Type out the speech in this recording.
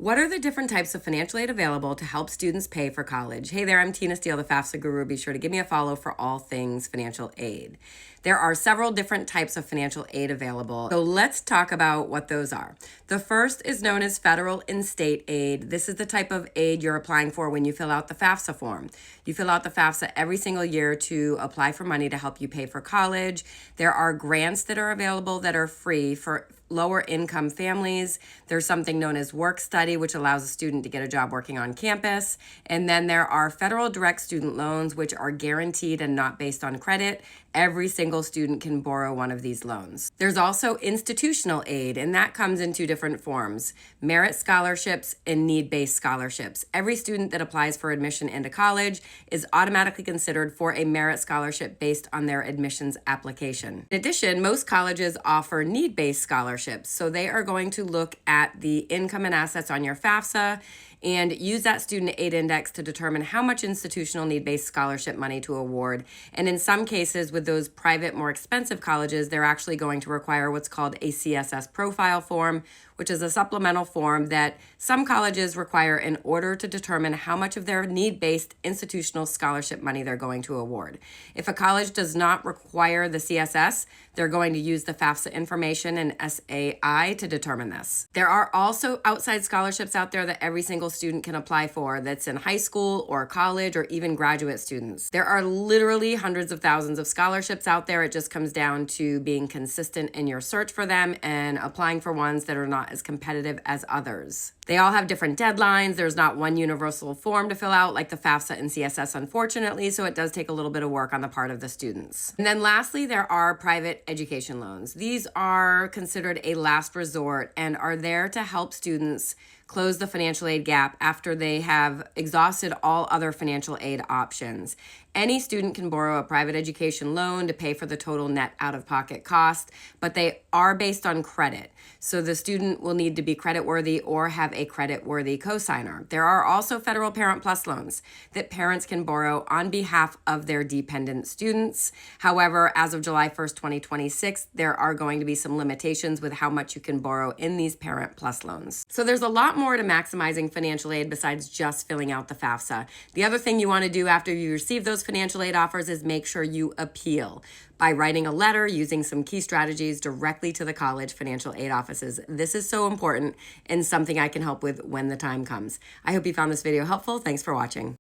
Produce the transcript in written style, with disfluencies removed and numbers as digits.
What are the different types of financial aid available to help students pay for college? Hey there, I'm Tina Steele, the FAFSA guru. Be sure to give me a follow for all things financial aid. There are several different types of financial aid available, so let's talk about what those are. The first is known as federal and state aid. This is the type of aid you're applying for when you fill out the FAFSA form. You fill out the FAFSA every single year to apply for money to help you pay for college. There are grants that are available that are free for lower income families. There's something known as work study, which allows a student to get a job working on campus. And then there are federal direct student loans, which are guaranteed and not based on credit. Every single student can borrow one of these loans. There's also institutional aid, and that comes in two different forms: merit scholarships and need-based scholarships. Every student that applies for admission into college is automatically considered for a merit scholarship based on their admissions application. In addition, most colleges offer need-based scholarships, so they are going to look at the income and assets on your FAFSA and use that student aid index to determine how much institutional need-based scholarship money to award. And in some cases, with those private, more expensive colleges, they're actually going to require what's called a CSS profile form, which is a supplemental form that some colleges require in order to determine how much of their need-based institutional scholarship money they're going to award. If a college does not require the CSS, they're going to use the FAFSA information and SAI to determine this. There are also outside scholarships out there that every single student can apply for, that's in high school or college or even graduate students. There are literally hundreds of thousands of scholarships out there. It just comes down to being consistent in your search for them and applying for ones that are not as competitive as others. They all have different deadlines. There's not one universal form to fill out like the FAFSA and CSS, unfortunately, so it does take a little bit of work on the part of the students. And then lastly, there are private education loans. These are considered a last resort and are there to help students close the financial aid gap after they have exhausted all other financial aid options. Any student can borrow a private education loan to pay for the total net out-of-pocket cost, but they are based on credit. So the student will need to be creditworthy or have a creditworthy cosigner. There are also federal Parent Plus loans that parents can borrow on behalf of their dependent students. However, as of July 1st, 2026, there are going to be some limitations with how much you can borrow in these Parent Plus loans. So there's a lot more to maximizing financial aid besides just filling out the FAFSA. The other thing you want to do after you receive those financial aid offers is make sure you appeal by writing a letter using some key strategies directly to the college financial aid offices. This is so important and something I can help with when the time comes. I hope you found this video helpful. Thanks for watching.